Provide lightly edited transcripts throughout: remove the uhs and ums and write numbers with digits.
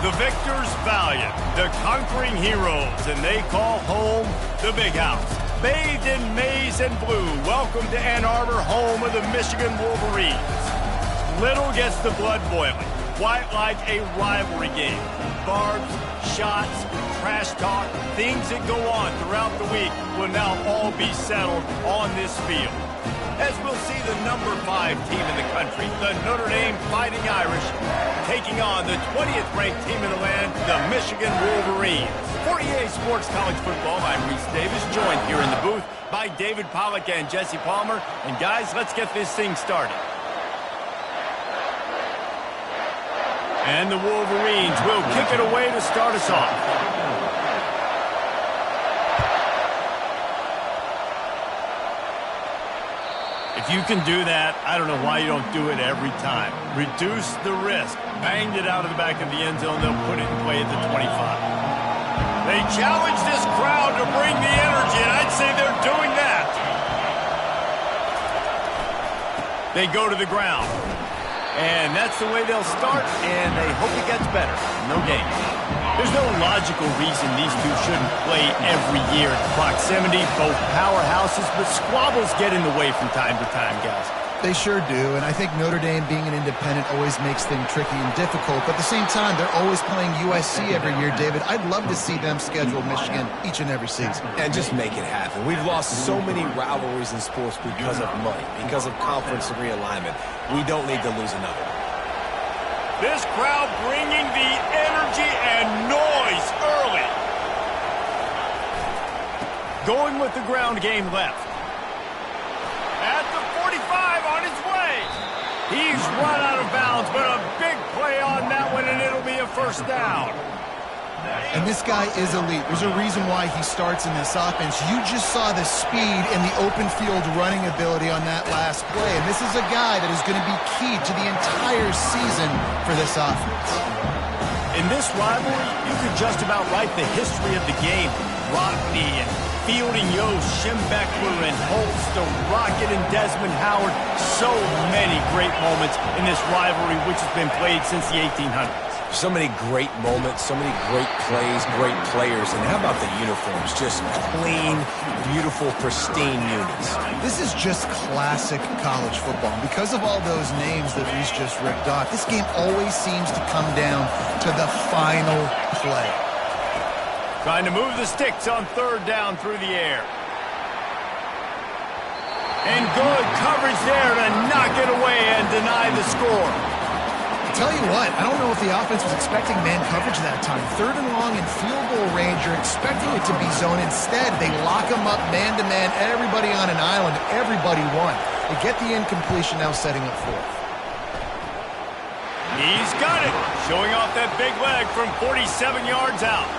The victors valiant, the conquering heroes, and they call home the Big House. Bathed in maize and blue, welcome to Ann Arbor, home of the Michigan Wolverines. Little gets the blood boiling, quite like a rivalry game. Barbs, shots, trash talk, things that go on throughout the week will now all be settled on this field. As we'll see the number 5 team in the country, the Notre Dame Fighting Irish, taking on the 20th ranked team in the land, the Michigan Wolverines. For EA Sports College Football, I'm Reese Davis, joined here in the booth by David Pollack and Jesse Palmer. And guys, let's get this thing started. And the Wolverines will kick it away to start us off. If you can do that, I don't know why you don't do it every time. Reduce the risk. Banged it out of the back of the end zone. They'll put it in play at the 25. They challenge this crowd to bring the energy, and I'd say they're doing that. They go to the ground. And that's the way they'll start, and they hope it gets better. No game. There's no logical reason these two shouldn't play every year at proximity, both powerhouses, but squabbles get in the way from time to time, guys. They sure do, and I think Notre Dame being an independent always makes things tricky and difficult, but at the same time, they're always playing USC every year, David. I'd love to see them schedule Michigan each and every season. And just make it happen. We've lost so many rivalries in sports because of money, because of conference realignment. We don't need to lose another. This crowd bringing the energy and noise early. Going with the ground game left. At the 45 on his way. He's run out of bounds, but a big play on that one, and it'll be a first down. And this guy is elite. There's a reason why he starts in this offense. You just saw the speed and the open field running ability on that last play. And this is a guy that is going to be key to the entire season for this offense. In this rivalry, you could just about write the history of the game. Rockney and Fielding Yost, Schembechler and Holtz, the Rocket and Desmond Howard. So many great moments in this rivalry, which has been played since the 1800s. So many great moments, so many great plays, great players. And how about the uniforms? Just clean, beautiful, pristine units. This is just classic college football. Because of all those names that Reese just ripped off, this game always seems to come down to the final play. Trying to move the sticks on third down through the air. And good coverage there to knock it away and deny the score. Tell you what, I don't know if the offense was expecting man coverage that time. Third and long in field goal range, you're expecting it to be zone. Instead, they lock them up man-to-man, everybody on an island, everybody won. They get the incompletion, now setting up fourth. He's got it, showing off that big leg from 47 yards out.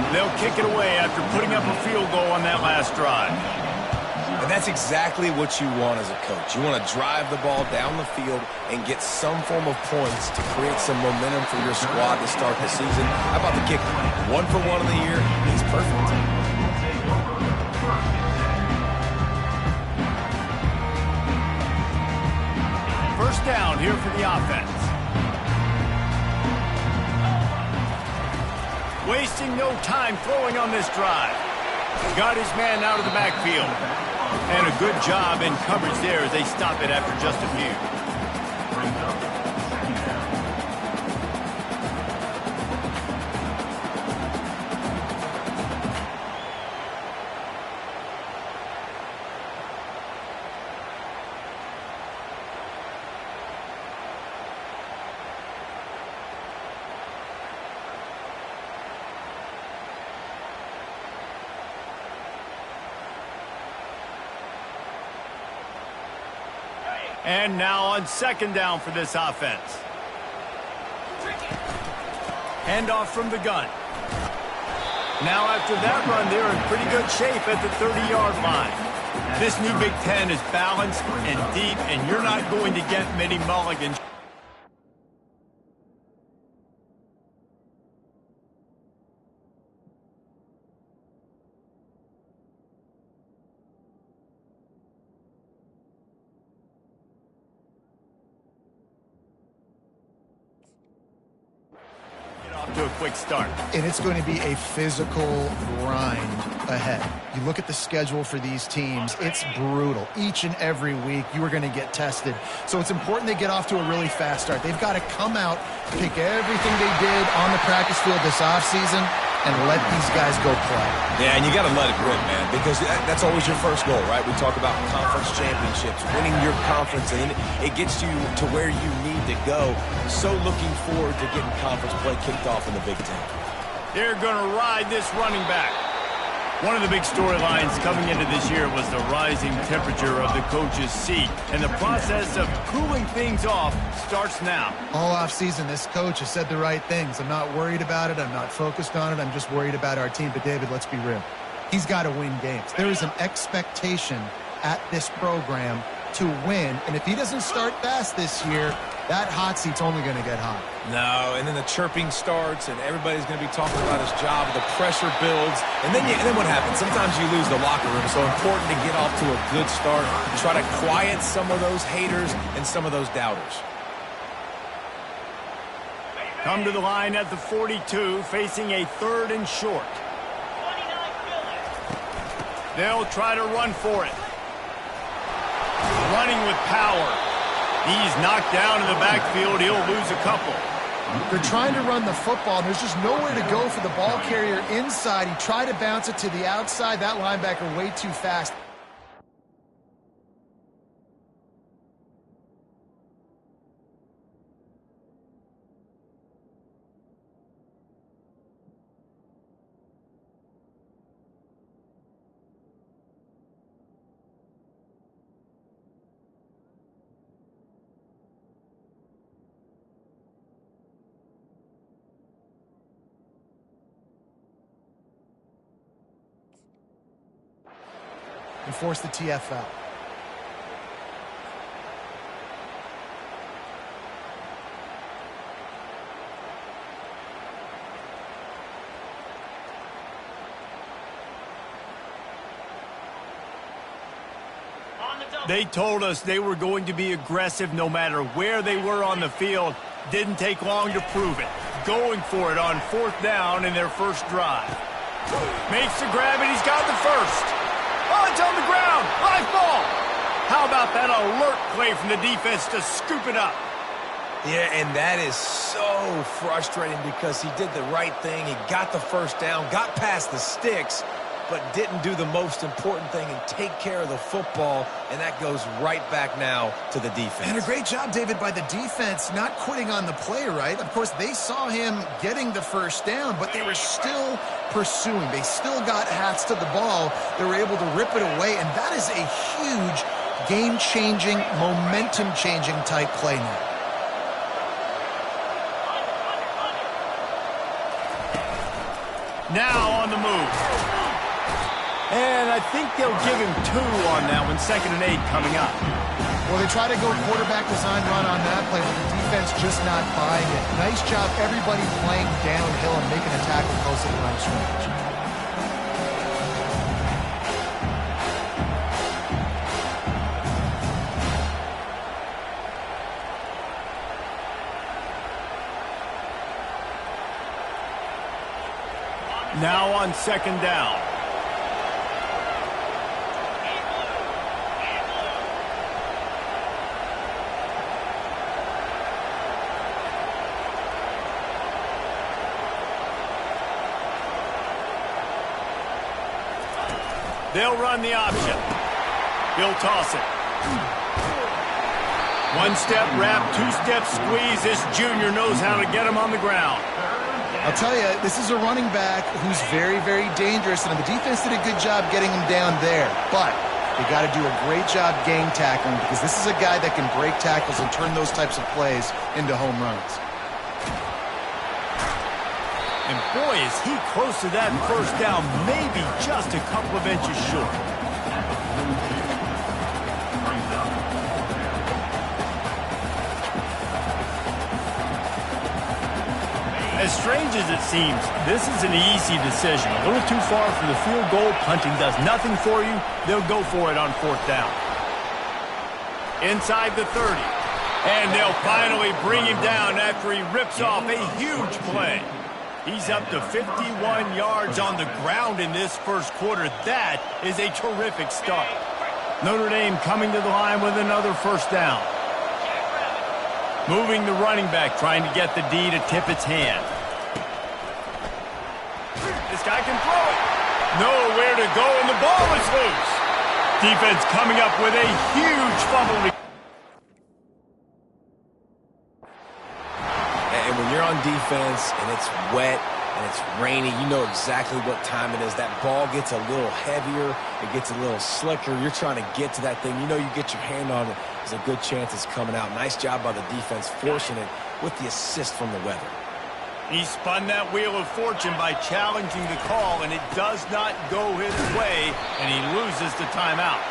They'll kick it away after putting up a field goal on that last drive. And that's exactly what you want as a coach. You want to drive the ball down the field and get some form of points to create some momentum for your squad to start the season. How about the kicker? 1 for 1 of the year. He's perfect. First down here for the offense. Wasting no time throwing on this drive. Got his man out of the backfield. And a good job in coverage there as they stop it after just a few. And now on second down for this offense. Handoff from the gun. Now after that run, they're in pretty good shape at the 30-yard line. This new Big Ten is balanced and deep, and you're not going to get many mulligans. to a quick start. And it's going to be a physical grind ahead. You look at the schedule for these teams, it's brutal. Each and every week, you are going to get tested. So it's important they get off to a really fast start. They've got to come out, pick everything they did on the practice field this offseason, and let these guys go play. Yeah, and you got to let it rip, man, because that's always your first goal, right? We talk about conference championships, winning your conference, and it gets you to where you need to go. So looking forward to getting conference play kicked off in the Big Ten. They're going to ride this running back. One of the big storylines coming into this year was the rising temperature of the coach's seat, and the process of cooling things off starts now. All offseason, this coach has said the right things. I'm not worried about it. I'm not focused on it. I'm just worried about our team. But, David, let's be real. He's got to win games. There is an expectation at this program to win, and if he doesn't start fast this year, that hot seat's only going to get hot. No, and then the chirping starts, and everybody's going to be talking about his job. The pressure builds, and then what happens? Sometimes you lose the locker room. So important to get off to a good start. Try to quiet some of those haters and some of those doubters. Come to the line at the 42, facing a 3rd and short. They'll try to run for it. Running with power. He's knocked down in the backfield. He'll lose a couple. They're trying to run the football, and there's just nowhere to go for the ball carrier inside. He tried to bounce it to the outside. That linebacker way too fast. And force the TFL. They told us they were going to be aggressive no matter where they were on the field. Didn't take long to prove it. Going for it on 4th down in their first drive. Makes the grab, and he's got the first. Oh, it's on the ground. Live ball. How about that alert play from the defense to scoop it up? Yeah, and that is so frustrating because he did the right thing. He got the first down, got past the sticks, but didn't do the most important thing and take care of the football, and that goes right back now to the defense. And a great job, David, by the defense not quitting on the play, right? Of course, they saw him getting the first down, but they were still pursuing. They still got hats to the ball. They were able to rip it away, and that is a huge game-changing, momentum-changing type play now. Now on the move. And I think they'll give him 2 on that one. 2nd and 8 coming up. Well, they try to go quarterback design run on that play, but the defense just not buying it. Nice job, everybody playing downhill and making a tackle close to the line of scrimmage. Now on 2nd down. They'll run the option. He'll toss it. 1-step wrap, 2-step squeeze. This junior knows how to get him on the ground. I'll tell you, this is a running back who's very, very dangerous, and the defense did a good job getting him down there. But they got to do a great job gang tackling because this is a guy that can break tackles and turn those types of plays into home runs. And boy, is he close to that first down, maybe just a couple of inches short. As strange as it seems, this is an easy decision. A little too far for the field goal. Punting does nothing for you. They'll go for it on 4th down. Inside the 30. And they'll finally bring him down after he rips off a huge play. He's up to 51 yards on the ground in this first quarter. That is a terrific start. Notre Dame coming to the line with another first down. Moving the running back, trying to get the D to tip its hand. This guy can throw it. Nowhere to go, and the ball is loose. Defense coming up with a huge fumble. And when you're on defense and it's wet and it's rainy, you know exactly what time it is. That ball gets a little heavier. It gets a little slicker. You're trying to get to that thing. You know you get your hand on it. There's a good chance it's coming out. Nice job by the defense forcing it with the assist from the weather. He spun that wheel of fortune by challenging the call, and it does not go his way, and he loses the timeout.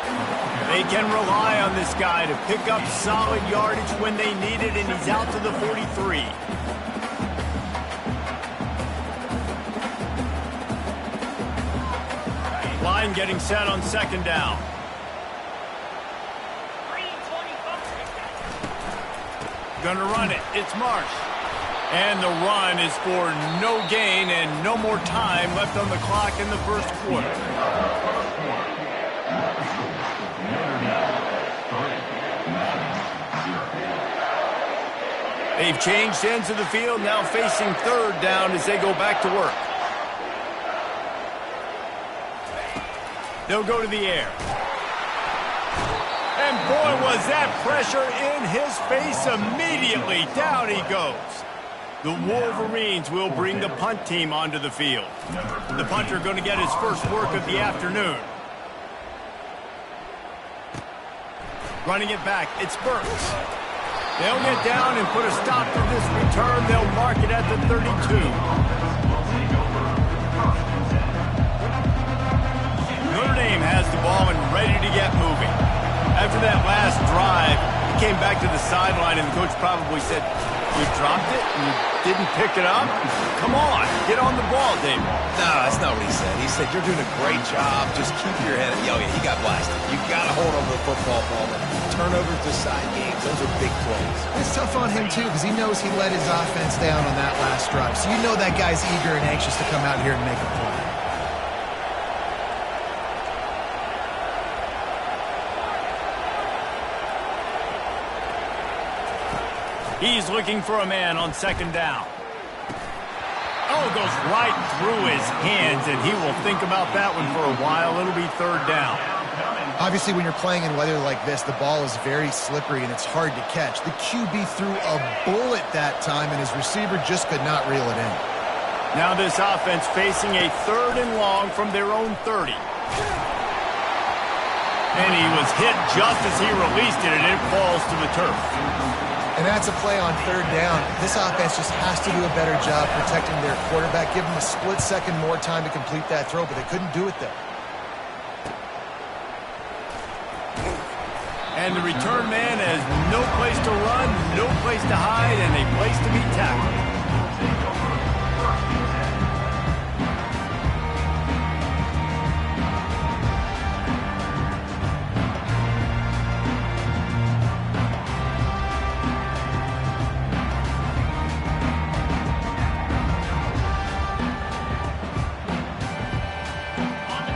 They can rely on this guy to pick up solid yardage when they need it, and he's out to the 43. Line getting set on second down. Gonna run it. It's Marsh. And the run is for no gain and no more time left on the clock in the first quarter. They've changed ends of the field, now facing third down as they go back to work. They'll go to the air. And boy, was that pressure in his face immediately. Down he goes. The Wolverines will bring the punt team onto the field. The punter going to get his first work of the afternoon. Running it back, it's Burks. They'll get down and put a stop to this return. They'll mark it at the 32. Notre Dame has the ball and ready to get moving. After that last drive, he came back to the sideline and the coach probably said, "You dropped it and you didn't pick it up? Come on, get on the ball, Dave." No, that's not what he said. He said, "You're doing a great job. Just keep your head." Oh, yeah, he got blasted. You got to hold on to the football ball. Turnovers decide games. Those are big plays. It's tough on him, too, because he knows he let his offense down on that last drive. So you know that guy's eager and anxious to come out here and make a play. He's looking for a man on second down. Oh, goes right through his hands, and he will think about that one for a while. It'll be third down. Obviously, when you're playing in weather like this, the ball is very slippery and it's hard to catch. The QB threw a bullet that time, and his receiver just could not reel it in. Now this offense facing a third and long from their own 30. And he was hit just as he released it, and it falls to the turf. And that's a play on third down. This offense just has to do a better job protecting their quarterback. Give them a split second more time to complete that throw, but they couldn't do it there. And the return man has no place to run, no place to hide, and a place to be tackled.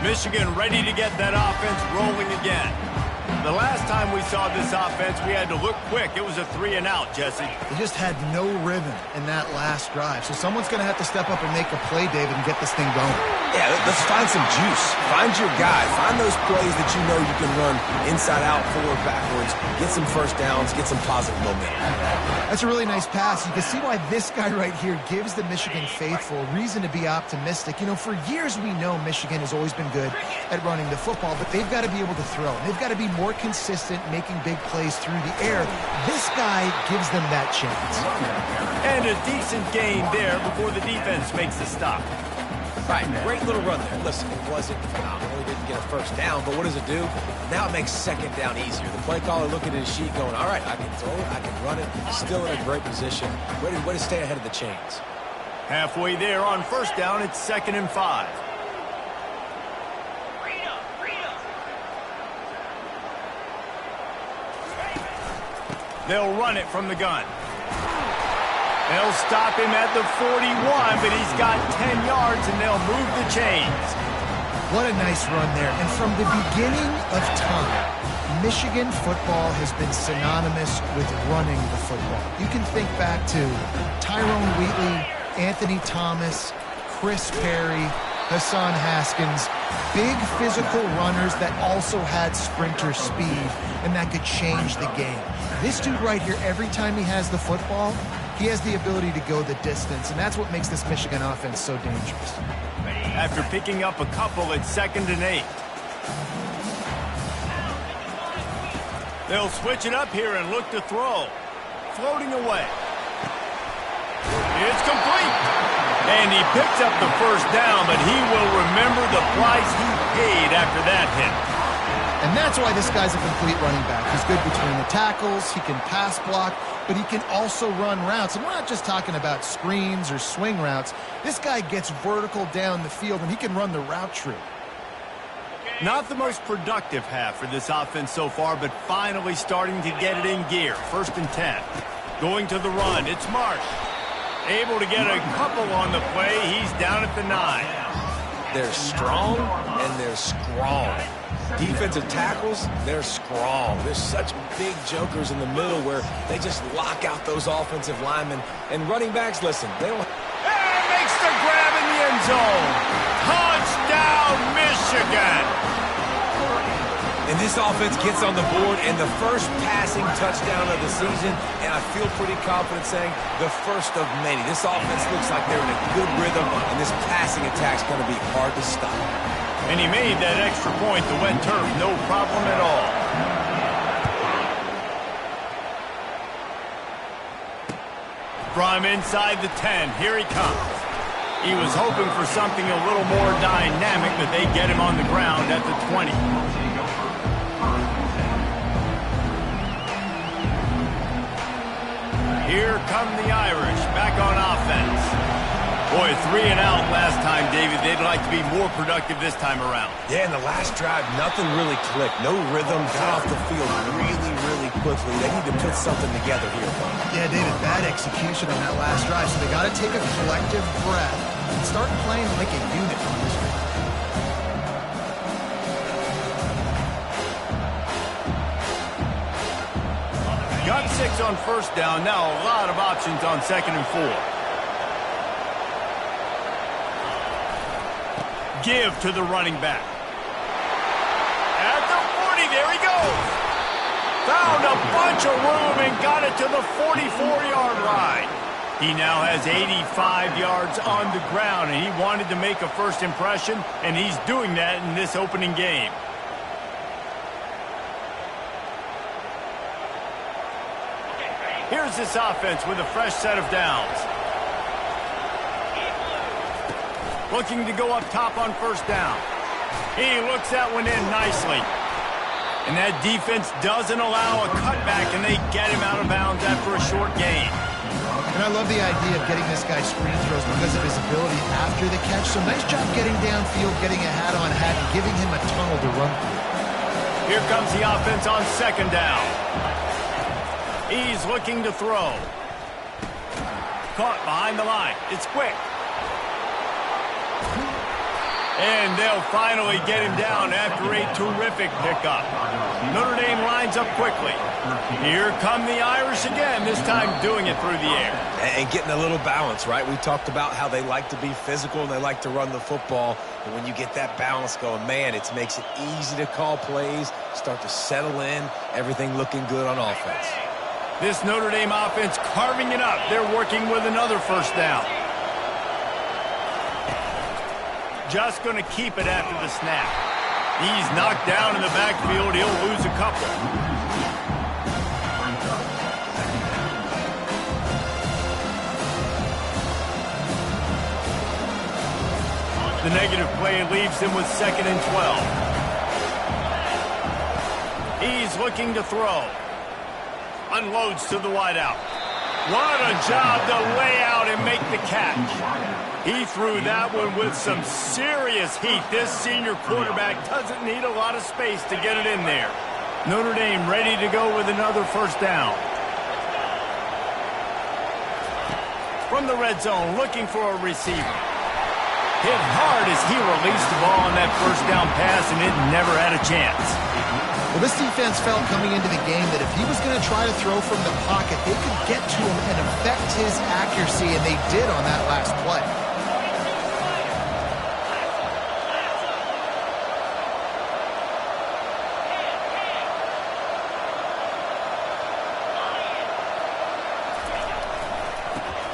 Michigan ready to get that offense rolling again. The last time we saw this offense, we had to look quick. It was a 3-and-out, Jesse. They just had no rhythm in that last drive. So someone's going to have to step up and make a play, David, and get this thing going. Yeah, let's find some juice. Find your guy. Find those plays that you know you can run inside out, forward, backwards. Get some first downs. Get some positive momentum. That's a really nice pass. You can see why this guy right here gives the Michigan faithful reason to be optimistic. You know, for years we know Michigan has always been good at running the football, but they've got to be able to throw. They've got to be more consistent, making big plays through the air. This guy gives them that chance. And a decent gain there before the defense makes the stop. Right, great little run there. Listen, it wasn't phenomenal. He didn't get a first down, but what does it do? Now it makes second down easier. The play caller looking at his sheet going, all right, I can throw it, I can run it. Still in a great position. Way to stay ahead of the chains. Halfway there on first down, it's 2nd and 5. They'll run it from the gun. They'll stop him at the 41, but he's got 10 yards, and they'll move the chains. What a nice run there. And from the beginning of time, Michigan football has been synonymous with running the football. You can think back to Tyrone Wheatley, Anthony Thomas, Chris Perry, Hassan Haskins, big physical runners that also had sprinter speed, and that could change the game. This dude right here, every time he has the football, he has the ability to go the distance, and that's what makes this Michigan offense so dangerous. After picking up a couple at 2nd and 8. They'll switch it up here and look to throw. Floating away. It's complete. And he picks up the first down, but he will remember the price he paid after that hit. And that's why this guy's a complete running back. He's good between the tackles, he can pass block, but he can also run routes. And we're not just talking about screens or swing routes. This guy gets vertical down the field, and he can run the route tree. Not the most productive half for this offense so far, but finally starting to get it in gear. 1st and 10. Going to the run, it's Marsh. Able to get a couple on the play. He's down at the 9. They're strong and they're strong. Defensive tackles, they're strong. There's such big jokers in the middle where they just lock out those offensive linemen. And running backs, listen, they don't... And makes the grab in the end zone. Touchdown, Michigan. And this offense gets on the board, and the first passing touchdown of the season, and I feel pretty confident saying the first of many. This offense looks like they're in a good rhythm, and this passing attack's going to be hard to stop. And he made that extra point, the wet turf, no problem at all. From inside the 10, here he comes. He was hoping for something a little more dynamic, but they get him on the ground at the 20. Here come the Irish, back on offense. Boy, 3 and out last time, David. They'd like to be more productive this time around. Yeah, in the last drive, nothing really clicked. No rhythm, got off the field really, really quickly. They need to put something together here. Yeah, David, bad execution on that last drive, so they got to take a collective breath and start playing like a unit on this one. Got 6 on 1st down. Now a lot of options on 2nd and 4. Give to the running back. At the 40, there he goes. Found a bunch of room and got it to the 44-yard line. He now has 85 yards on the ground, and he wanted to make a first impression, and he's doing that in this opening game. Here's this offense with a fresh set of downs. Looking to go up top on 1st down. He looks that one in nicely. And that defense doesn't allow a cutback, and they get him out of bounds after a short gain. And I love the idea of getting this guy screen throws because of his ability after the catch. So nice job getting downfield, getting a hat-on-hat, and giving him a tunnel to run through. Here comes the offense on 2nd down. He's looking to throw. Caught behind the line. It's quick. And they'll finally get him down after a terrific pickup. Notre Dame lines up quickly. Here come the Irish again, this time doing it through the air. And getting a little balance, right? We talked about how they like to be physical and they like to run the football. And when you get that balance going, man, it makes it easy to call plays, start to settle in, everything looking good on offense. This Notre Dame offense carving it up. They're working with another 1st down. Just going to keep it after the snap. He's knocked down in the backfield. He'll lose a couple. The negative play leaves him with 2nd and 12. He's looking to throw. Unloads to the wideout. What a job to lay out and make the catch. He threw that one with some serious heat. This senior quarterback doesn't need a lot of space to get it in there. Notre Dame ready to go with another 1st down. From the red zone, looking for a receiver. Hit hard as he released the ball on that first down pass, and it never had a chance. Well, this defense felt coming into the game that if he was going to try to throw from the pocket, they could get to him and affect his accuracy, and they did on that last play.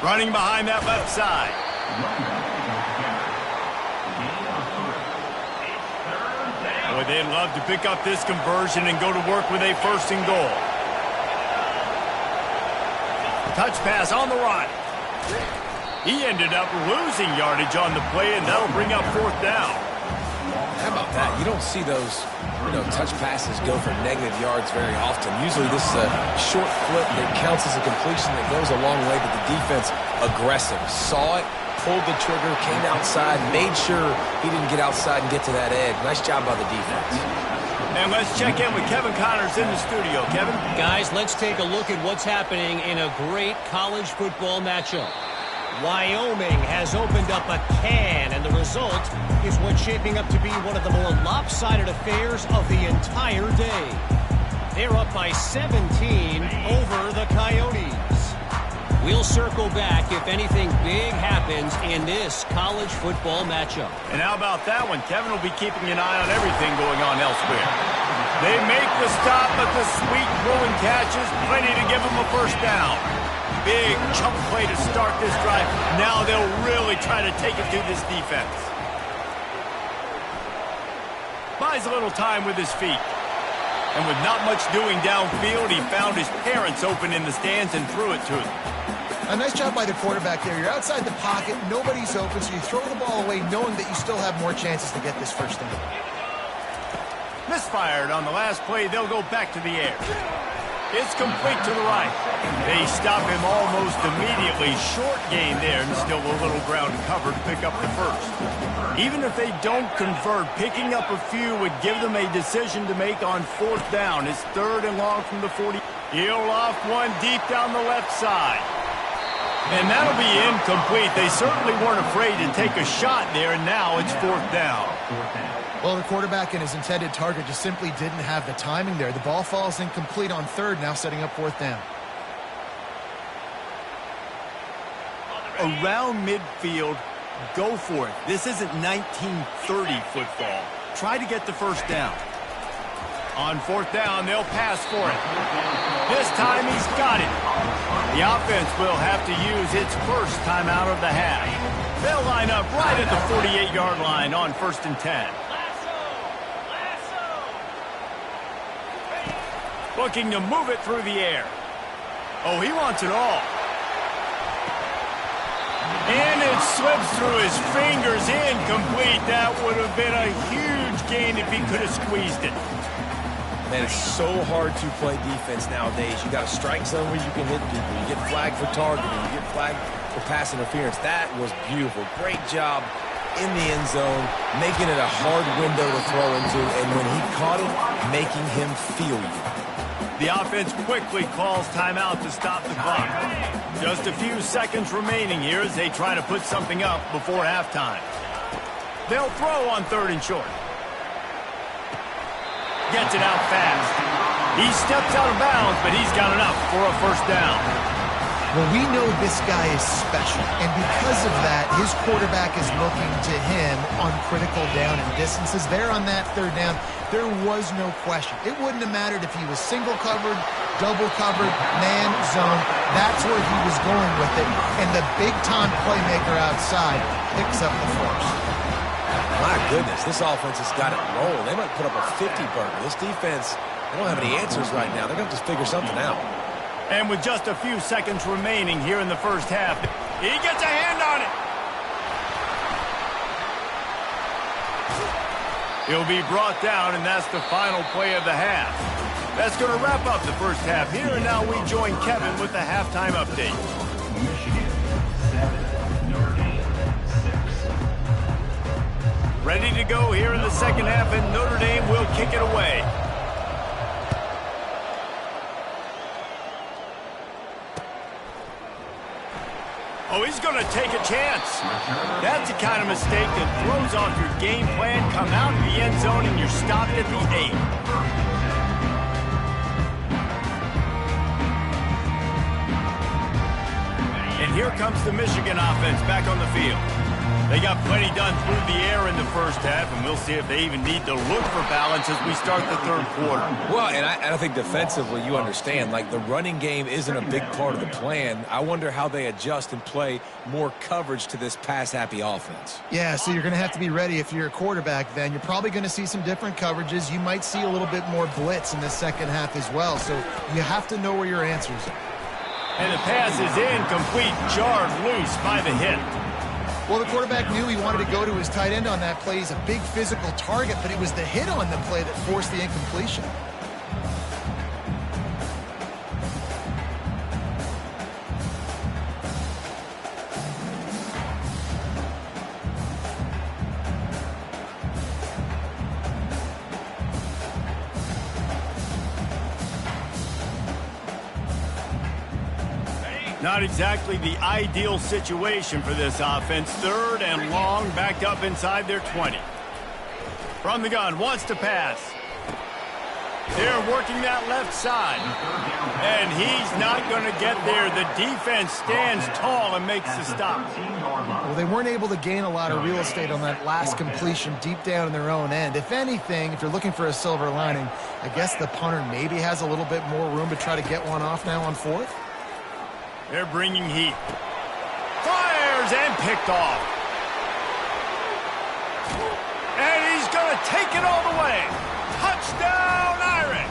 Running behind that left side. Boy, they'd love to pick up this conversion and go to work with a first and goal. Touch pass on the right. He ended up losing yardage on the play, and that'll bring up fourth down. How about that? You don't see those, touch passes go for negative yards very often. Usually this is a short flip that counts as a completion that goes a long way, but the defense aggressive. Saw it, pulled the trigger, came outside, made sure he didn't get outside and get to that edge. Nice job by the defense. And let's check in with Kevin Connors in the studio. Kevin? Guys, let's take a look at what's happening in a great college football matchup. Wyoming has opened up a can, and the result is what's shaping up to be one of the more lopsided affairs of the entire day. They're up by 17 over the Coyotes. We'll circle back if anything big happens in this college football matchup. And how about that one? Kevin will be keeping an eye on everything going on elsewhere. They make the stop, but the sweet rolling catches plenty to give them a first down. Big chunk play to start this drive. Now they'll really try to take it to this defense. Buys a little time with his feet. And with not much doing downfield, he found his parents open in the stands and threw it to them. A nice job by the quarterback there. You're outside the pocket, nobody's open, so you throw the ball away knowing that you still have more chances to get this first down. Misfired on the last play. They'll go back to the air. It's complete to the right. They stop him almost immediately. Short gain there, and still a little ground cover to pick up the first. Even if they don't convert, picking up a few would give them a decision to make on fourth down. It's third and long from the 40. He'll off one deep down the left side. And that'll be incomplete. They certainly weren't afraid to take a shot there, and now it's fourth down. Well, the quarterback and his intended target just simply didn't have the timing there. The ball falls incomplete on third, now setting up fourth down. Around midfield, go for it. This isn't 1930 football. Try to get the first down. On fourth down, they'll pass for it. This time he's got it. The offense will have to use its first timeout of the half. They'll line up right at the 48-yard line on 1st and 10. Looking to move it through the air. Oh, he wants it all. And it slips through his fingers, incomplete. That would have been a huge gain if he could have squeezed it. Man, it's so hard to play defense nowadays. You got a strike zone where you can hit people. You get flagged for targeting. You get flagged for pass interference. That was beautiful. Great job in the end zone, making it a hard window to throw into, and when he caught it, making him feel you. The offense quickly calls timeout to stop the clock. Just a few seconds remaining here as they try to put something up before halftime. They'll throw on 3rd and short. Gets it out fast. He steps out of bounds, but he's got enough for a first down. Well, we know this guy is special, and because of that, his quarterback is looking to him on critical down and distances. There on that third down, there was no question. It wouldn't have mattered if he was single covered, double covered, man, zone. That's where he was going with it, and the big-time playmaker outside picks up the first. My goodness, this offense has got it rolling. They might put up a 50-burger. This defense, they don't have any answers right now. They're going to have to figure something out. And with just a few seconds remaining here in the first half, he gets a hand on it. He'll be brought down, and that's the final play of the half. That's going to wrap up the first half here, and now we join Kevin with the halftime update. Michigan 7, Notre Dame 6. Ready to go here in the second half, and Notre Dame will kick it away. Oh, he's going to take a chance. That's the kind of mistake that throws off your game plan. Come out of the end zone and you're stopped at the 8. And here comes the Michigan offense back on the field. They got plenty done through the air in the first half, and we'll see if they even need to look for balance as we start the third quarter. Well, and I think defensively, you understand, like the running game isn't a big part of the plan. I wonder how they adjust and play more coverage to this pass-happy offense. Yeah, so you're going to have to be ready if you're a quarterback then. You're probably going to see some different coverages. You might see a little bit more blitz in the second half as well, so you have to know where your answers are. And the pass is incomplete, jarred loose by the hit. Well, the quarterback knew he wanted to go to his tight end on that play. He's a big physical target, but it was the hit on the play that forced the incompletion. Not exactly the ideal situation for this offense. Third and long, backed up inside their 20. From the gun, wants to pass. They're working that left side. And he's not going to get there. The defense stands tall and makes the stop. Well, they weren't able to gain a lot of real estate on that last completion deep down in their own end. If anything, if you're looking for a silver lining, I guess the punter maybe has a little bit more room to try to get one off now on fourth. They're bringing heat. Fires and picked off. And he's going to take it all the way. Touchdown, Irish.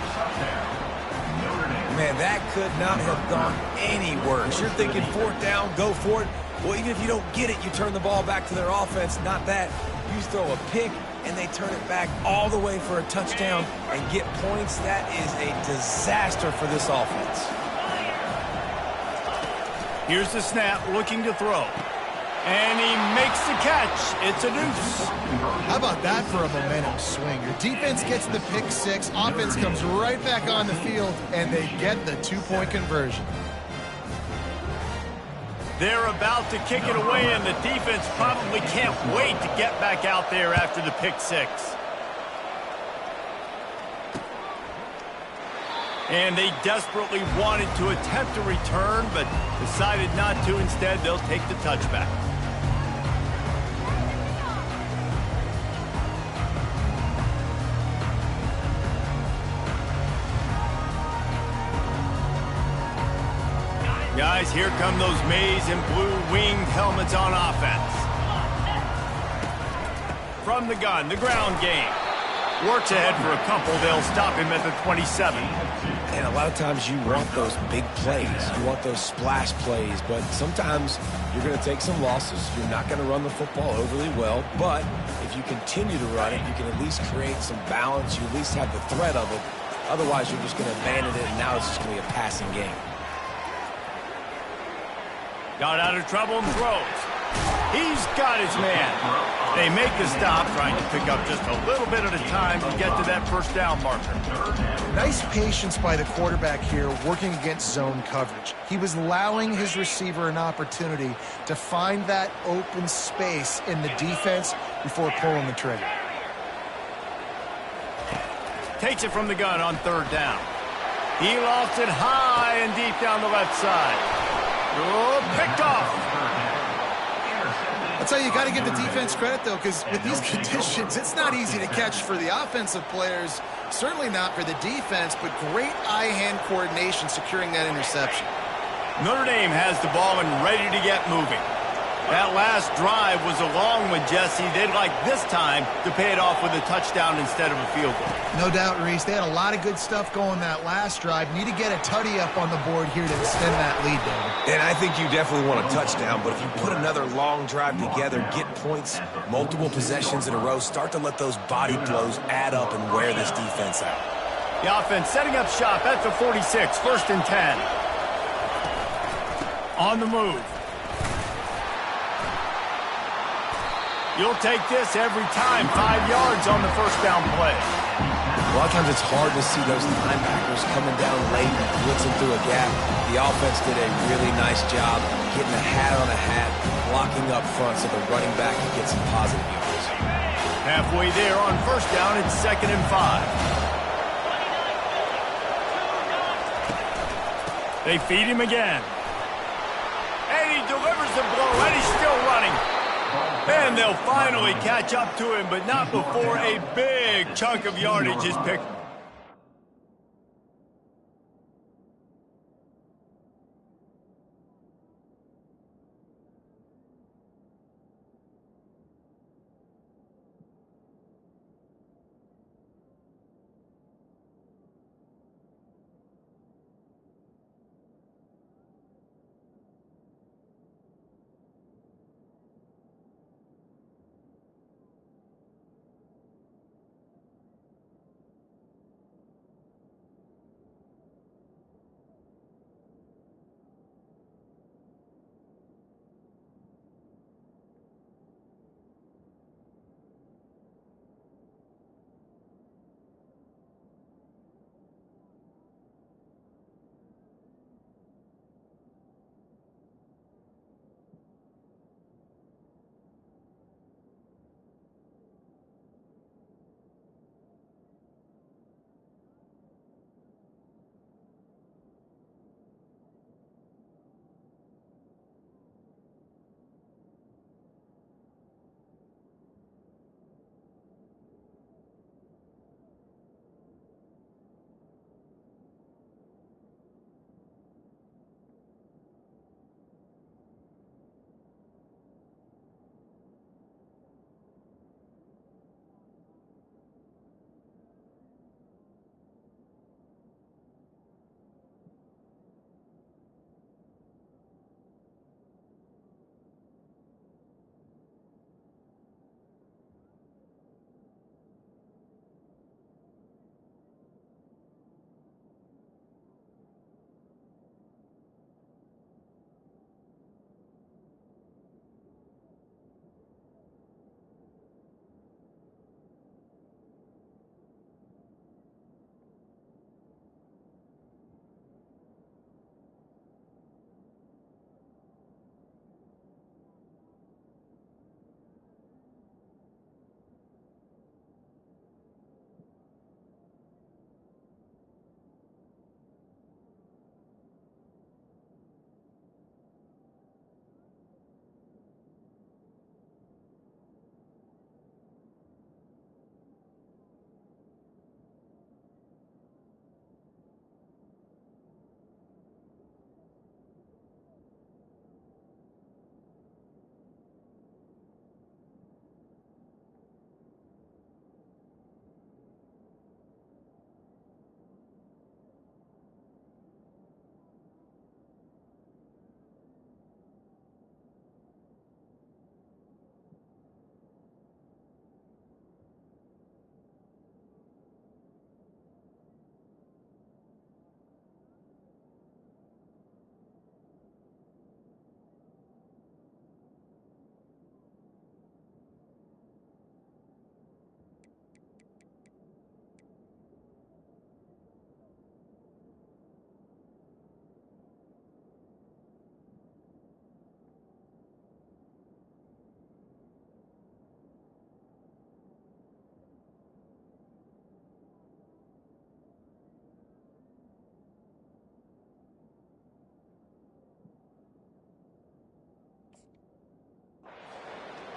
Man, that could not have gone any worse. You're thinking fourth down, go for it. Well, even if you don't get it, you turn the ball back to their offense. Not that. You throw a pick, and they turn it back all the way for a touchdown and get points. That is a disaster for this offense. Here's the snap, looking to throw. And he makes the catch. It's a deuce. How about that for a momentum swing? Your defense gets the pick six, offense comes right back on the field, and they get the two-point conversion. They're about to kick it away, and the defense probably can't wait to get back out there after the pick six. And they desperately wanted to attempt a return, but decided not to. Instead, they'll take the touchback. Guys, here come those maize and blue winged helmets on offense. From the gun, the ground game. Works ahead for a couple. They'll stop him at the 27. And a lot of times you want those big plays. You want those splash plays. But sometimes you're going to take some losses. You're not going to run the football overly well. But if you continue to run it, you can at least create some balance. You at least have the threat of it. Otherwise, you're just going to abandon it, and now it's just going to be a passing game. Got out of trouble and throws. He's got his man. They make the stop, trying to pick up just a little bit at a time to get to that first down marker. Nice patience by the quarterback here, working against zone coverage. He was allowing his receiver an opportunity to find that open space in the defense before pulling the trigger. Takes it from the gun on third down. He lofts it high and deep down the left side. Oh, picked off. I'll tell you, you got to give the defense credit, though, because with these conditions, it's not easy to catch for the offensive players, certainly not for the defense, but great eye-hand coordination securing that interception. Notre Dame has the ball and ready to get moving. That last drive was a long one, Jesse. They'd like this time to pay it off with a touchdown instead of a field goal. No doubt, Reese. They had a lot of good stuff going that last drive. Need to get a tutty up on the board here to extend that lead, David. And I think you definitely want a touchdown, but if you put another long drive together, get points, multiple possessions in a row, start to let those body blows add up and wear this defense out. The offense setting up shop at the 46, 1st and 10. On the move. You'll take this every time. 5 yards on the first down play. A lot of times it's hard to see those linebackers coming down late and blitzing through a gap. The offense did a really nice job getting a hat on a hat, blocking up front so the running back can get some positive yards. Halfway there on first down, it's 2nd and 5. They feed him again. And he delivers the blow, and he's still running. And they'll finally catch up to him, but not before a big chunk of yardage is picked.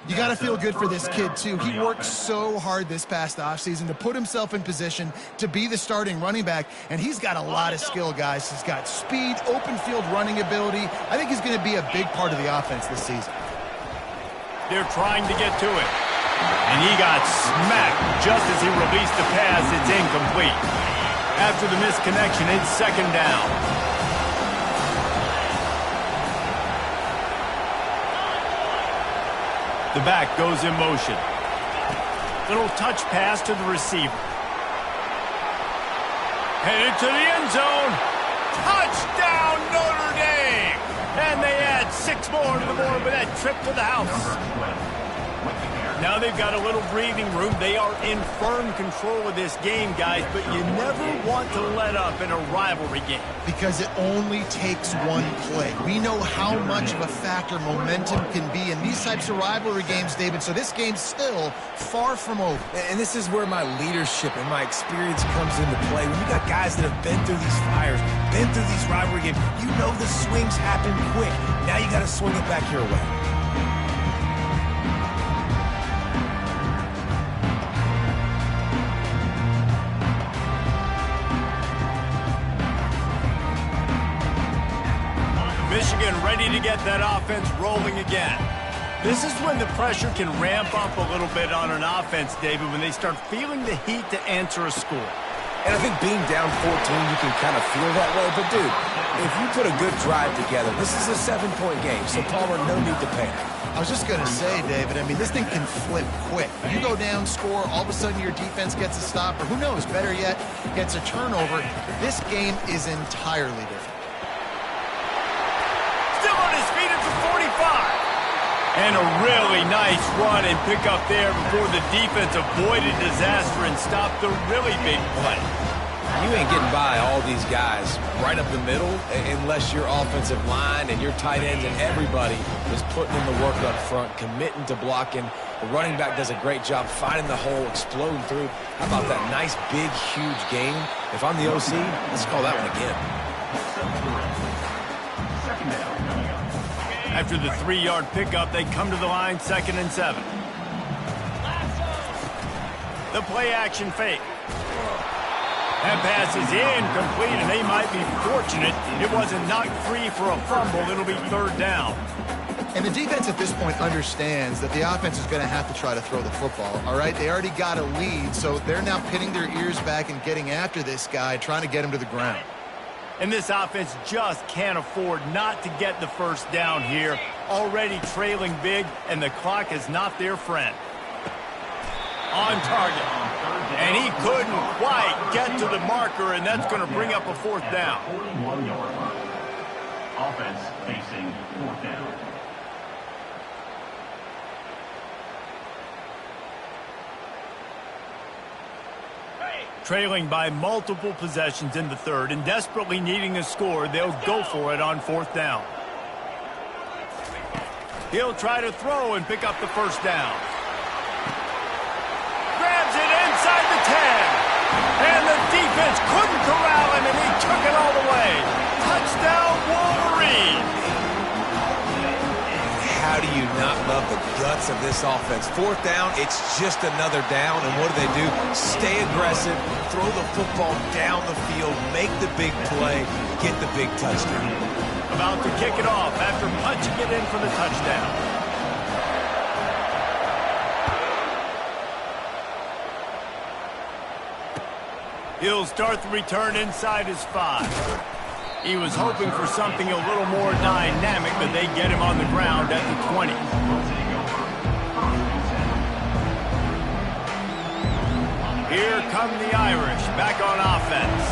You got to feel good for this kid, too. He worked so hard this past offseason to put himself in position to be the starting running back, and he's got a lot of skill, guys. He's got speed, open field running ability. I think he's going to be a big part of the offense this season. They're trying to get to it. And he got smacked just as he released the pass. It's incomplete. After the misconnection, it's 2nd down. The back goes in motion. Little touch pass to the receiver. Headed to the end zone. Touchdown, Notre Dame! And they add 6 more to the board with that trip to the house. Now they've got a little breathing room. They are in firm control of this game, guys, but you never want to let up in a rivalry game. Because it only takes one play. We know how much of a factor momentum can be in these types of rivalry games, David, so this game's still far from over. And this is where my leadership and my experience comes into play. When you got guys that have been through these fires, been through these rivalry games, you know the swings happen quick. Now you got to swing it back your way. Michigan ready to get that offense rolling again. This is when the pressure can ramp up a little bit on an offense, David, when they start feeling the heat to answer a score. And I think being down 14, you can kind of feel that way. But, dude, if you put a good drive together, this is a 7-point game, so Palmer, no need to panic. I was just going to say, David, I mean, this thing can flip quick. You go down, score, all of a sudden your defense gets a stop, or who knows, better yet, gets a turnover. This game is entirely different. Still on his feet at the 45. And a really nice run and pick up there before the defense avoided disaster and stopped the really big play. You ain't getting by all these guys right up the middle unless your offensive line and your tight ends and everybody is putting in the work up front, committing to blocking. The running back does a great job finding the hole, exploding through. How about that nice, big, huge gain? If I'm the OC, let's call that one again. Second down coming up. After the 3-yard pickup, they come to the line, 2nd and 7. The play action fake. That pass is incomplete, and they might be fortunate it wasn't knocked free for a fumble. It'll be 3rd down. And the defense at this point understands that the offense is going to have to try to throw the football, all right? They already got a lead, so they're now pinning their ears back and getting after this guy, trying to get him to the ground. And this offense just can't afford not to get the first down here. Already trailing big, and the clock is not their friend. On target. And he couldn't quite get to the marker, and that's going to bring up a 4th down. 41-yard line. Offense facing 4th down. Trailing by multiple possessions in the 3rd and desperately needing a score, they'll go for it on 4th down. He'll try to throw and pick up the 1st down. Grabs it inside the 10. And the defense couldn't corral him, and he took it all the way. Touchdown, Wolverine. How do you not love the guts of this offense? 4th down, it's just another down, and what do? Stay aggressive, throw the football down the field, make the big play, get the big touchdown. About to kick it off after punching it in for the touchdown. He'll start the return inside his 5. He was hoping for something a little more dynamic, but they get him on the ground at the 20. Here come the Irish, back on offense.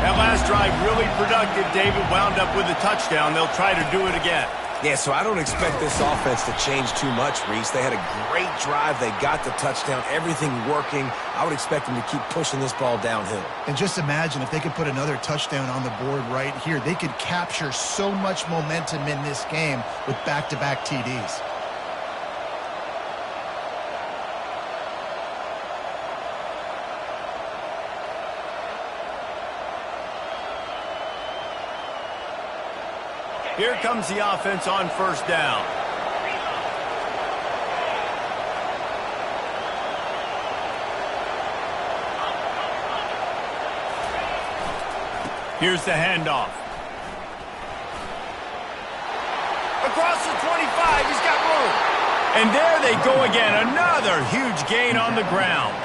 That last drive really productive. David wound up with a touchdown. They'll try to do it again. Yeah, so I don't expect this offense to change too much, Reese. They had a great drive. They got the touchdown, everything working. I would expect them to keep pushing this ball downhill. And just imagine if they could put another touchdown on the board right here. They could capture so much momentum in this game with back-to-back TDs. Here comes the offense on 1st down. Here's the handoff. Across the 25, he's got room. And there they go again, another huge gain on the ground.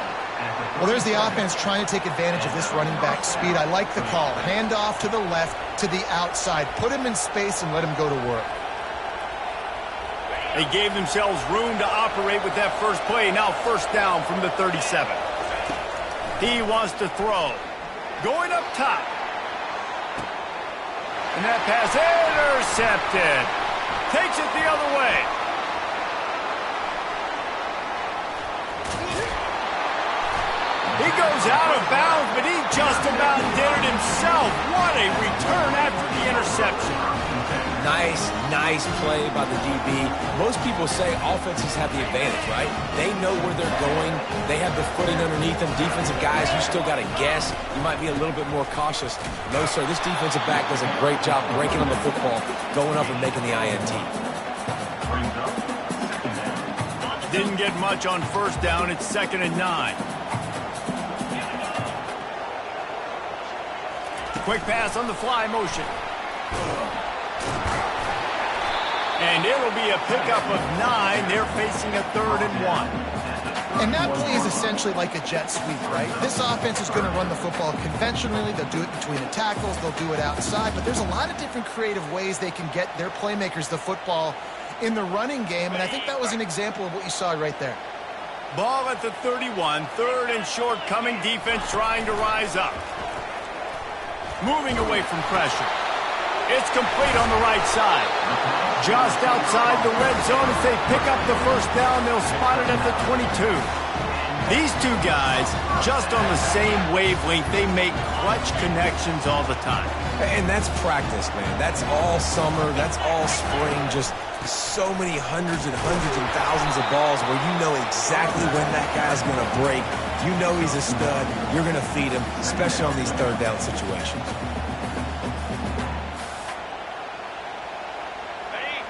Well, there's the offense trying to take advantage of this running back speed. I like the call. Handoff to the left, to the outside. Put him in space and let him go to work. They gave themselves room to operate with that first play. Now 1st down from the 37. He wants to throw. Going up top. And that pass intercepted. Takes it the other way. He goes out of bounds, but he just about did it himself. What a return after the interception. Nice play by the DB. Most people say offenses have the advantage, right? They know where they're going. They have the footing underneath them. Defensive guys, you still got to guess. You might be a little bit more cautious. No, sir, this defensive back does a great job breaking on the football, going up and making the INT. Didn't get much on first down. It's 2nd and 9. Quick pass on the fly motion. And it'll be a pickup of 9. They're facing a 3rd and 1. And that play is essentially like a jet sweep, right? This offense is going to run the football conventionally. They'll do it between the tackles. They'll do it outside. But there's a lot of different creative ways they can get their playmakers the football in the running game. And I think that was an example of what you saw right there. Ball at the 31. 3rd and short, coming defense trying to rise up. Moving away from pressure. It's complete on the right side. Just outside the red zone as they pick up the first down. They'll spot it at the 22. These two guys, just on the same wavelength, they make clutch connections all the time. And that's practice, man. That's all summer. That's all spring. Just so many hundreds and thousands of balls where you know exactly when that guy's going to break. You know he's a stud. You're going to feed him, especially on these 3rd down situations.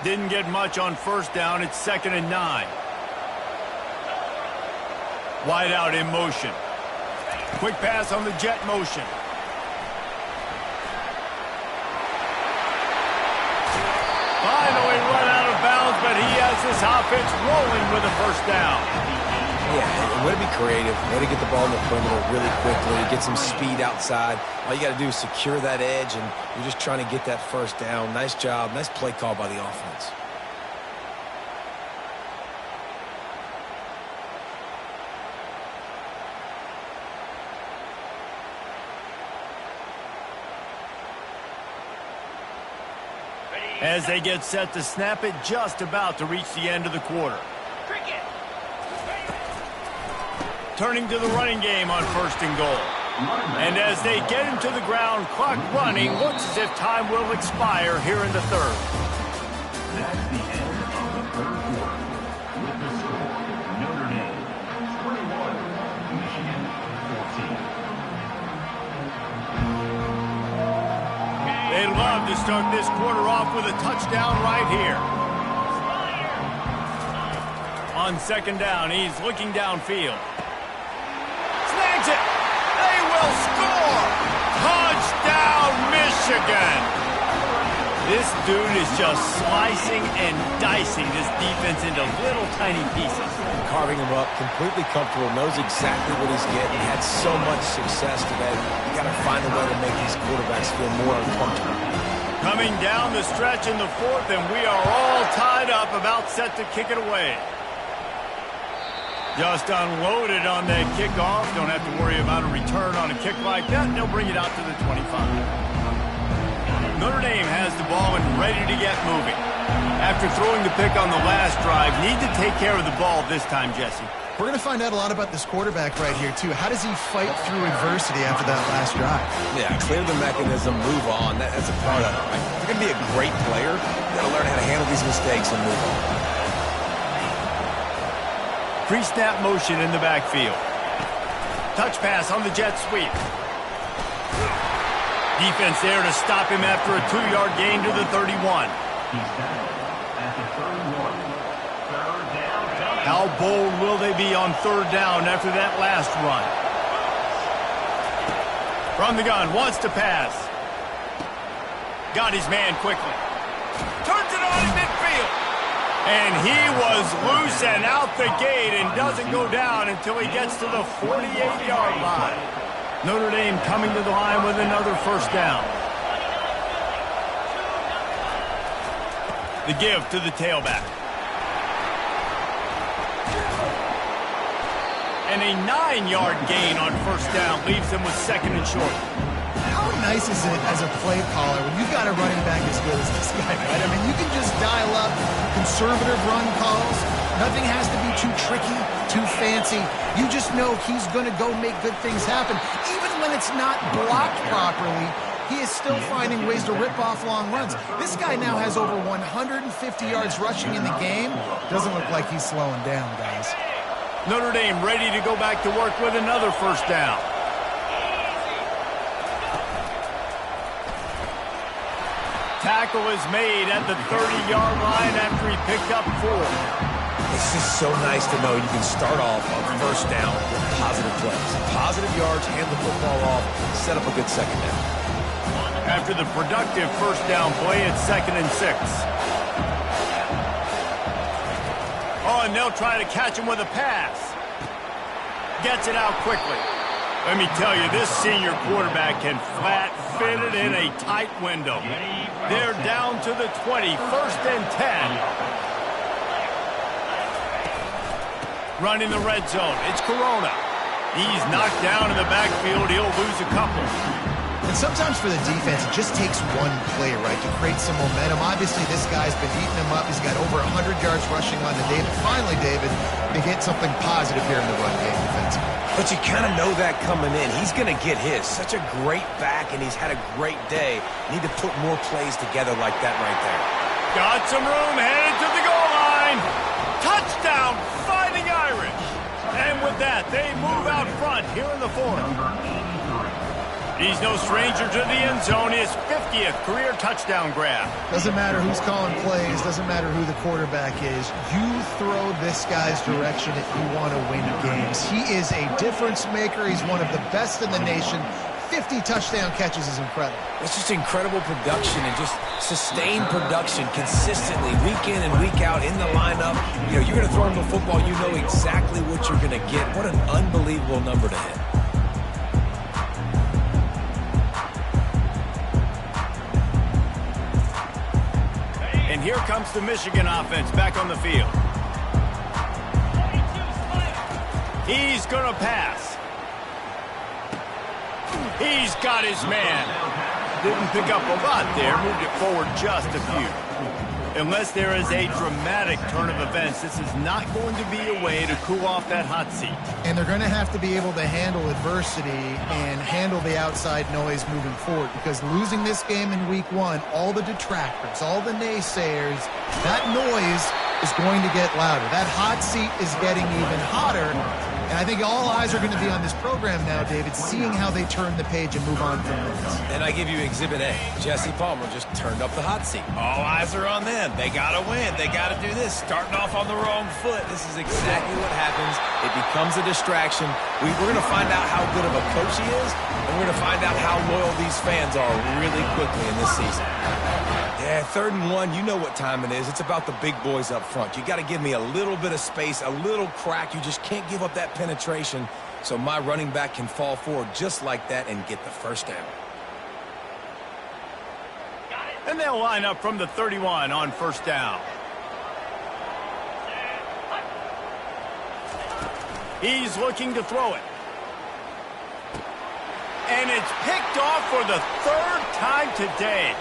Didn't get much on first down. It's 2nd and 9. Wide out in motion. Quick pass on the jet motion. Finally run out of bounds, but he has this offense rolling with a first down. Yeah, way to be creative, way to get the ball in the perimeter really quickly, get some speed outside. All you got to do is secure that edge, and you're just trying to get that first down. Nice job, nice play call by the offense. As they get set to snap it, just about to reach the end of the quarter. Turning to the running game on 1st and goal. And as they get into the ground, clock running, looks as if time will expire here in the 3rd. That's the end of the 3rd quarter. With the score, Notre Dame 21, Michigan 14. They'd love to start this quarter off with a touchdown right here. On 2nd down, he's looking downfield. Snags it. They will score. Touchdown, Michigan. This dude is just slicing and dicing this defense into little tiny pieces. Carving him up, completely comfortable, knows exactly what he's getting. Had so much success today. You got to find a way to make these quarterbacks feel more uncomfortable. Coming down the stretch in the 4th, and we are all tied up, about set to kick it away. Just unloaded on that kickoff. Don't have to worry about a return on a kick like that. They'll bring it out to the 25. Notre Dame has the ball and ready to get moving. After throwing the pick on the last drive, need to take care of the ball this time, Jesse. We're going to find out a lot about this quarterback right here, too. How does he fight through adversity after that last drive? Yeah, clear the mechanism, move on. That's a part of it, right? If you're going to be a great player, you got to learn how to handle these mistakes and move on. Pre-snap motion in the backfield. Touch pass on the jet sweep. Defense there to stop him after a 2-yard gain to the 31. He's down at the 31. 3rd down. How bold will they be on 3rd down after that last run? From the gun, wants to pass. Got his man quickly. Turns it on in midfield. And he was loose and out the gate and doesn't go down until he gets to the 48-yard line. Notre Dame coming to the line with another first down. The give to the tailback. And a 9-yard gain on first down leaves them with 2nd and short. How nice is it as a play caller when you've got a running back as good as this guy, right? I mean, you can just dial up conservative run calls, Nothing has to be too tricky, too fancy. You just know he's going to go make good things happen. Even when it's not blocked properly, he is still finding ways to rip off long runs. This guy now has over 150 yards rushing in the game. Doesn't look like he's slowing down, guys. Notre Dame ready to go back to work with another first down. Tackle is made at the 30-yard line after he picked up 4. It's just so nice to know you can start off on first down with positive plays. Positive yards, hand the football off, set up a good second down. After the productive first down play, it's 2nd and 6. Oh, and they'll try to catch him with a pass. Gets it out quickly. Let me tell you, this senior quarterback can flat fit it in a tight window. They're down to the 20, 1st and 10. Running the red zone, it's Corona. He's knocked down in the backfield. He'll lose a couple. And sometimes for the defense, it just takes one play, right, to create some momentum. Obviously, this guy's been eating him up. He's got over 100 yards rushing on the day. But finally, David, they get something positive here in the run game defensively. But you kind of know that coming in. He's going to get his. Such a great back, and he's had a great day. Need to put more plays together like that right there. Got some room, headed to the goal line. Touchdown, Fighting Irish. And with that, they move out front here in the 4th. He's no stranger to the end zone. His 50th career touchdown grab. Doesn't matter who's calling plays. Doesn't matter who the quarterback is. You throw this guy's direction if you want to win games. He is a difference maker. He's one of the best in the nation. 50 touchdown catches is incredible. It's just incredible production and just sustained production consistently week in and week out in the lineup. You know, you're going to throw him the football. You know exactly what you're going to get. What an unbelievable number to hit. And here comes the Michigan offense back on the field. He's going to pass. He's got his man. Didn't pick up a lot there. Moved it forward just a few. Unless there is a dramatic turn of events, this is not going to be a way to cool off that hot seat. And they're going to have to be able to handle adversity and handle the outside noise moving forward, because losing this game in week 1, all the detractors, all the naysayers, that noise is going to get louder. That hot seat is getting even hotter. And I think all eyes are going to be on this program now, David, seeing how they turn the page and move on from this. And I give you Exhibit A. Jesse Palmer just turned up the hot seat. All eyes are on them. They got to win. They got to do this. Starting off on the wrong foot. This is exactly what happens. It becomes a distraction. We're going to find out how good of a coach he is, and we're going to find out how loyal these fans are really quickly in this season. Yeah, 3rd and 1, you know what time it is. It's about the big boys up front. You got to give me a little bit of space, a little crack. You just can't give up that penetration, so my running back can fall forward just like that and get the first down. And they'll line up from the 31 on first down. He's looking to throw it. And it's picked off for the 3rd time today.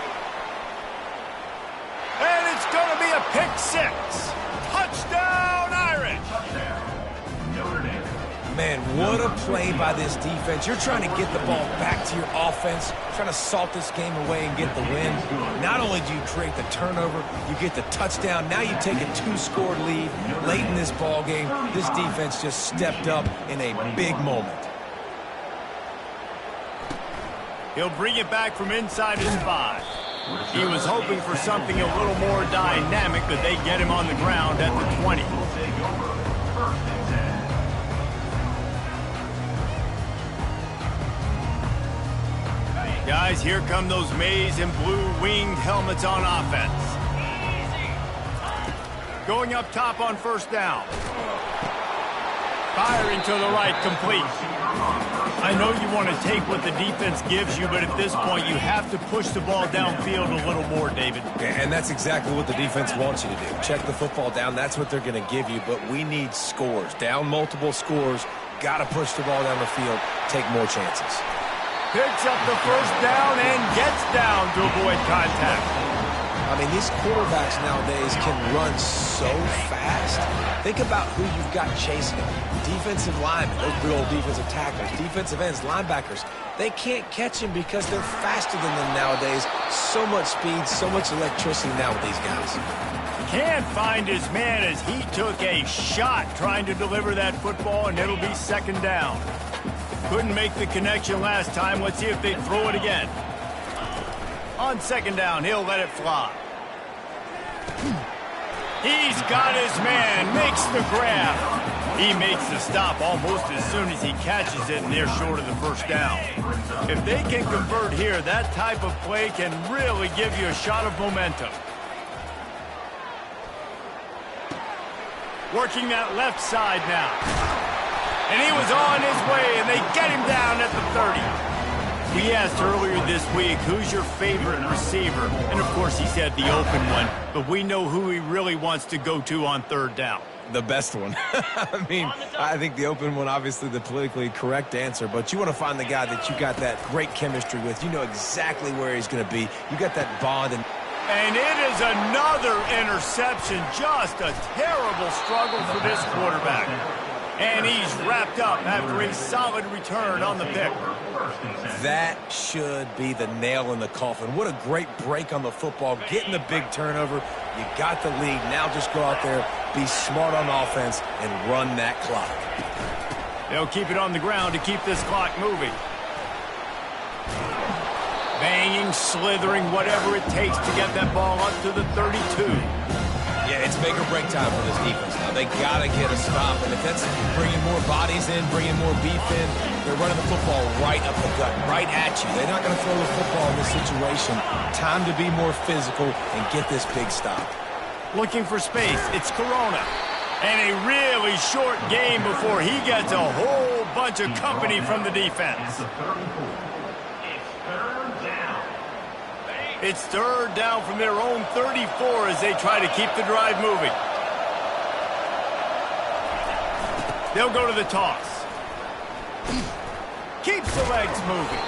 And it's going to be a pick 6. Touchdown, Irish. Man, what a play by this defense. You're trying to get the ball back to your offense, trying to salt this game away and get the win. Not only do you create the turnover, you get the touchdown. Now you take a 2-score lead late in this ball game. This defense just stepped up in a big moment. He'll bring it back from inside his 5. He was hoping for something a little more dynamic, but they get him on the ground at the 20. Guys, here come those maize and blue winged helmets on offense. Going up top on first down. Firing to the right, complete. I know you want to take what the defense gives you, but at this point you have to push the ball downfield a little more, David. And that's exactly what the defense wants you to do. Check the football down. That's what they're going to give you, but we need scores. Down multiple scores. Got to push the ball down the field. Take more chances. Picks up the first down and gets down to avoid contact. I mean, these quarterbacks nowadays can run so fast. Think about who you've got chasing them. Defensive linemen, those big old defensive tackles, defensive ends, linebackers. They can't catch him because they're faster than them nowadays. So much speed, so much electricity now with these guys. Can't find his man as he took a shot trying to deliver that football, and it'll be second down. Couldn't make the connection last time. Let's see if they throw it again. On second down, he'll let it fly. He's got his man, makes the grab. He makes the stop almost as soon as he catches it, and they're short of the first down. If they can convert here, that type of play can really give you a shot of momentum. Working that left side now. And he was on his way, and they get him down at the 30. We asked earlier this week, who's your favorite receiver? And, of course, he said the open one. But we know who he really wants to go to on third down. The best one. I mean, I think the open one, obviously the politically correct answer, but you want to find the guy that you got that great chemistry with. You know exactly where he's going to be. You got that bond. And it is another interception. Just a terrible struggle for this quarterback. And he's wrapped up after a solid return on the pick. That should be the nail in the coffin. What a great break on the football. Getting the big turnover. You got the lead. Now just go out there, be smart on offense, and run that clock. They'll keep it on the ground to keep this clock moving. Banging, slithering, whatever it takes to get that ball up to the 32. Yeah, it's make or break time for this defense now. They got to get a stop. And if that's bringing more bodies in, bringing more beef in, they're running the football right up the gut, right at you. They're not going to throw the football in this situation. Time to be more physical and get this big stop. Looking for space. It's Corona. And a really short game before he gets a whole bunch of company from the defense. It's third down from their own 34 as they try to keep the drive moving. They'll go to the toss. Keeps the legs moving.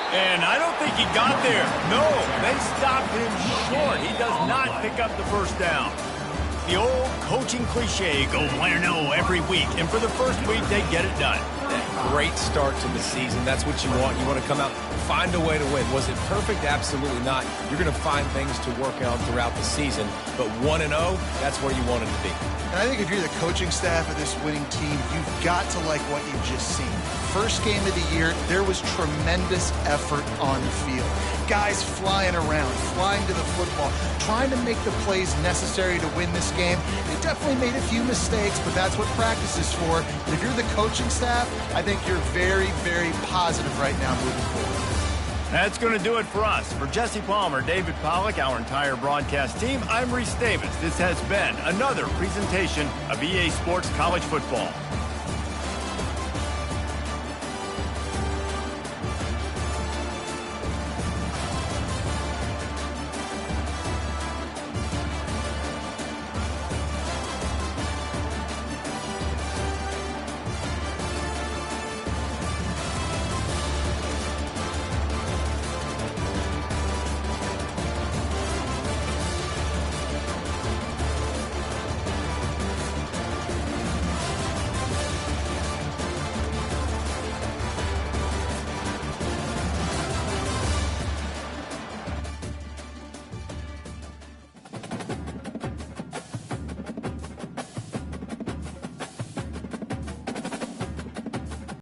And I don't think he got there. No, they stopped him short. He does not pick up the first down. The old coaching cliche, go win or no every week. And for the first week, they get it done. Great start to the season. That's what you want. You want to come out, find a way to win. Was it perfect? Absolutely not. You're going to find things to work on throughout the season. But 1-0, that's where you want it to be. And I think if you're the coaching staff of this winning team, you've got to like what you've just seen. First game of the year, there was tremendous effort on the field. Guys flying around, flying to the football, trying to make the plays necessary to win this game. They definitely made a few mistakes, but that's what practice is for. And if you're the coaching staff, I think you're very, very positive right now moving forward. That's going to do it for us. For Jesse Palmer, David Pollack, our entire broadcast team, I'm Reese Davis. This has been another presentation of EA Sports College Football.